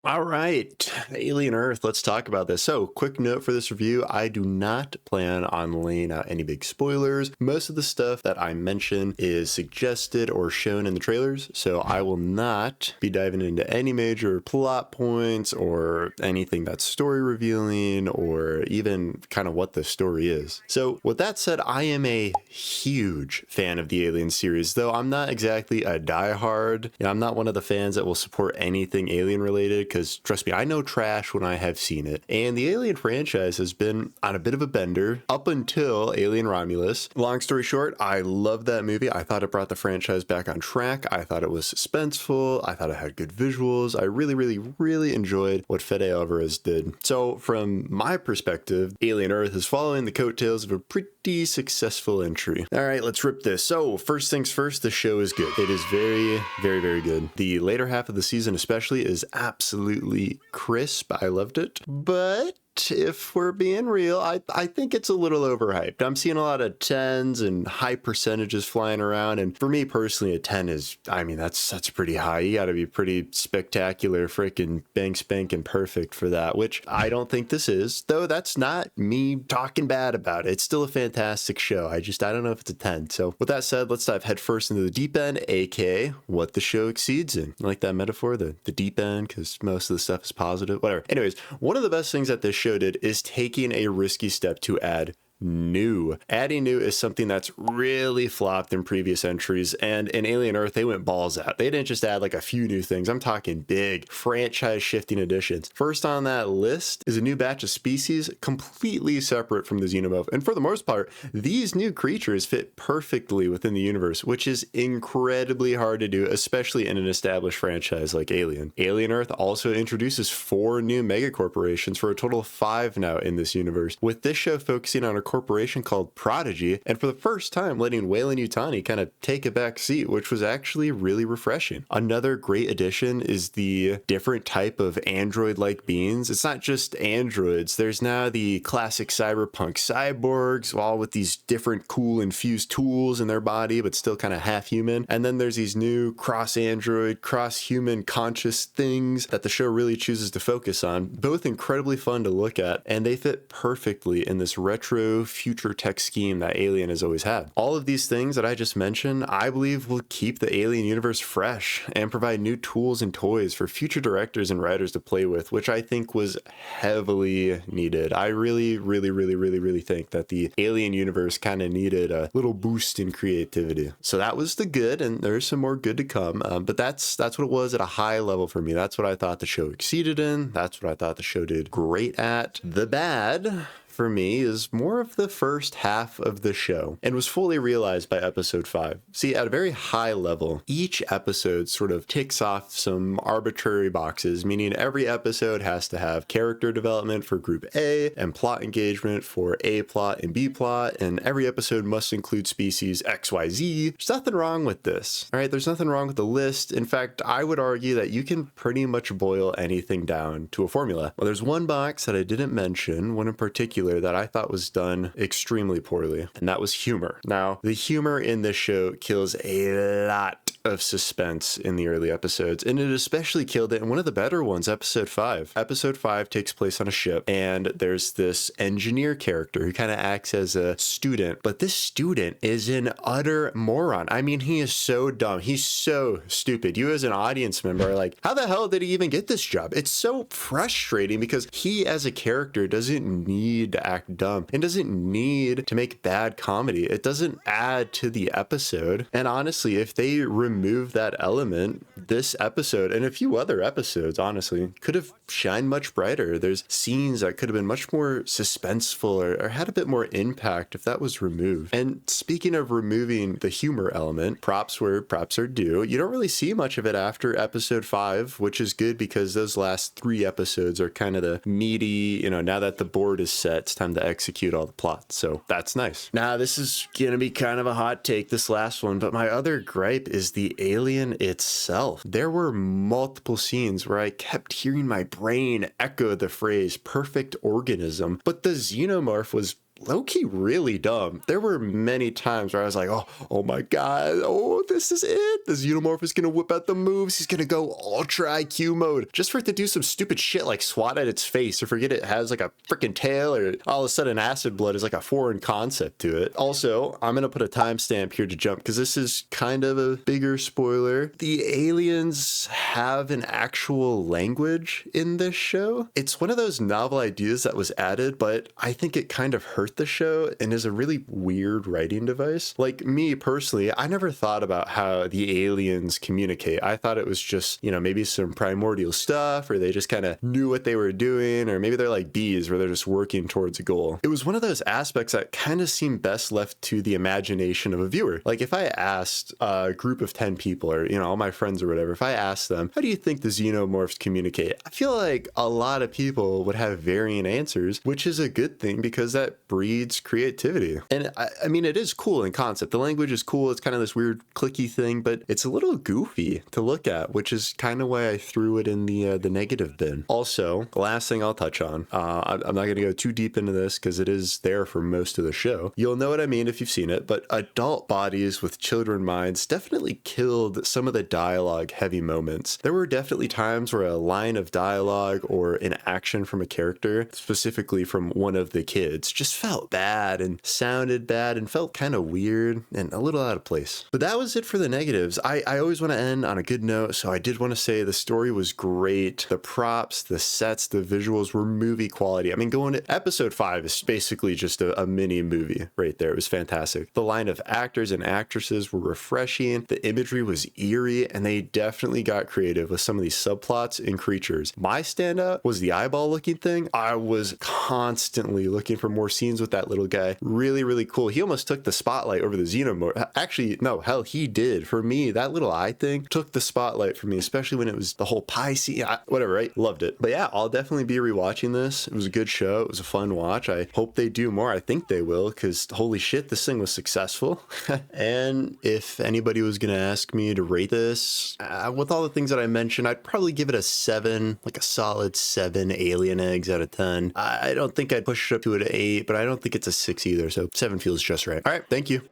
All right, Alien Earth, let's talk about this. So, quick note for this review, I do not plan on laying out any big spoilers. Most of the stuff that I mention is suggested or shown in the trailers, so I will not be diving into any major plot points or anything that's story revealing or even kind of what the story is. So, with that said, I am a huge fan of the Alien series, though I'm not exactly a diehard. I'm not one of the fans that will support anything Alien related, because trust me, I know trash when I have seen it. And the Alien franchise has been on a bit of a bender up until Alien Romulus. Long story short, I love that movie. I thought it brought the franchise back on track. I thought it was suspenseful. I thought it had good visuals. I really enjoyed what Fede Alvarez did. So from my perspective, Alien Earth is following the coattails of a pretty successful entry. All right, let's rip this. So first things first, the show is good. It is very good. The later half of the season especially is absolutely crisp. I loved it. But if we're being real, I think it's a little overhyped. I'm seeing a lot of 10s and high percentages flying around. And for me personally, a 10 is, I mean, that's pretty high. You got to be pretty spectacular, freaking bang spanking perfect for that, which I don't think this is, though that's not me talking bad about it. It's still a fantastic show. I don't know if it's a 10. So with that said, let's dive headfirst into the deep end, aka what the show exceeds in. I like that metaphor, the deep end, because most of the stuff is positive, whatever. Anyways, one of the best things that this show did is taking a risky step to add new. Adding new is something that's really flopped in previous entries, and in Alien Earth they went balls out. They didn't just add like a few new things. I'm talking big franchise shifting additions. First on that list is a new batch of species completely separate from the Xenomorph, and for the most part these new creatures fit perfectly within the universe, which is incredibly hard to do, especially in an established franchise like Alien. Alien Earth also introduces 4 new megacorporations for a total of 5 now in this universe, with this show focusing on a corporation called Prodigy, and for the first time letting Weyland-Yutani kind of take a back seat, which was actually really refreshing. Another great addition is the different type of android-like beings. It's not just androids. There's now the classic cyberpunk cyborgs, all with these different cool infused tools in their body, but still kind of half human. And then there's these new cross-android, cross-human conscious things that the show really chooses to focus on. Both incredibly fun to look at, and they fit perfectly in this retro future tech scheme that Alien has always had. All of these things that I just mentioned, I believe will keep the Alien universe fresh and provide new tools and toys for future directors and writers to play with, which I think was heavily needed. I really think that the Alien universe kind of needed a little boost in creativity. So that was the good, and there's some more good to come. But that's what it was at a high level for me. That's what I thought the show exceeded in. That's what I thought the show did great at. The bad for me is more of the first half of the show and was fully realized by episode 5. See, at a very high level, each episode sort of ticks off some arbitrary boxes, meaning every episode has to have character development for group A and plot engagement for A plot and B plot, and every episode must include species XYZ. There's nothing wrong with this, all right? There's nothing wrong with the list. In fact, I would argue that you can pretty much boil anything down to a formula. Well, there's one box that I didn't mention, one in particular that I thought was done extremely poorly, and that was humor. Now, the humor in this show kills a lot of suspense in the early episodes, and it especially killed it in one of the better ones, episode 5. Episode 5 takes place on a ship, and there's this engineer character who kind of acts as a student, but this student is an utter moron. I mean, he is so dumb. He's so stupid. You as an audience member are like, how the hell did he even get this job? It's so frustrating because he as a character doesn't need to act dumb and doesn't need to make bad comedy. It doesn't add to the episode. And honestly, if they remove that element, this episode and a few other episodes honestly could have shined much brighter. There's scenes that could have been much more suspenseful or had a bit more impact if that was removed. And speaking of removing the humor element, props where props are due. You don't really see much of it after episode 5, which is good because those last 3 episodes are kind of the meaty, now that the board is set, it's time to execute all the plots. So that's nice. Now, this is gonna be kind of a hot take, this last one, but my other gripe is the alien itself. There were multiple scenes where I kept hearing my brain echo the phrase perfect organism, but the xenomorph was low-key really dumb. There were many times where I was like, oh my god, oh, this is it. This Xenomorph is gonna whip out the moves. He's gonna go ultra IQ mode just for it to do some stupid shit like swat at its face or forget it has like a freaking tail, or all of a sudden acid blood is like a foreign concept to it. Also, I'm gonna put a timestamp here to jump because this is kind of a bigger spoiler. The aliens have an actual language in this show. It's one of those novel ideas that was added, but I think it kind of hurt the show and is a really weird writing device. Like me personally, I never thought about how the aliens communicate. I thought it was just, maybe some primordial stuff, or they just kind of knew what they were doing, or maybe they're like bees where they're just working towards a goal. It was one of those aspects that kind of seemed best left to the imagination of a viewer. Like if I asked a group of 10 people, or, all my friends or whatever, if I asked them, how do you think the xenomorphs communicate? I feel like a lot of people would have varying answers, which is a good thing because that breeds creativity. And I mean, it is cool in concept. The language is cool. It's kind of this weird clicky thing, but it's a little goofy to look at, which is kind of why I threw it in the negative bin. Also, the last thing I'll touch on, I'm not going to go too deep into this because it is there for most of the show. You'll know what I mean if you've seen it, but adult bodies with children minds definitely killed some of the dialogue heavy moments. There were definitely times where a line of dialogue or an action from a character, specifically from one of the kids, just felt bad and sounded bad and felt kind of weird and a little out of place. But that was it for the negatives. I always want to end on a good note, so I did want to say the story was great. The props, the sets, the visuals were movie quality. I mean, going to episode 5 is basically just a mini movie right there. It was fantastic. The line of actors and actresses were refreshing. The imagery was eerie, and they definitely got creative with some of these subplots and creatures. My standout was the eyeball looking thing. I was constantly looking for more scenes with that little guy. Really, really cool. He almost took the spotlight over the xenomorph. Actually, no, hell, he did. For me, that little eye thing took the spotlight from me, especially when it was the whole pie scene. Whatever, right? Loved it. But yeah, I'll definitely be rewatching this. It was a good show. It was a fun watch. I hope they do more. I think they will, because holy shit, this thing was successful. And if anybody was going to ask me to rate this, with all the things that I mentioned, I'd probably give it a 7, like a solid 7 alien eggs out of 10. I don't think I'd push it up to an 8, but I don't think it's a 6 either. So 7 feels just right. All right. Thank you.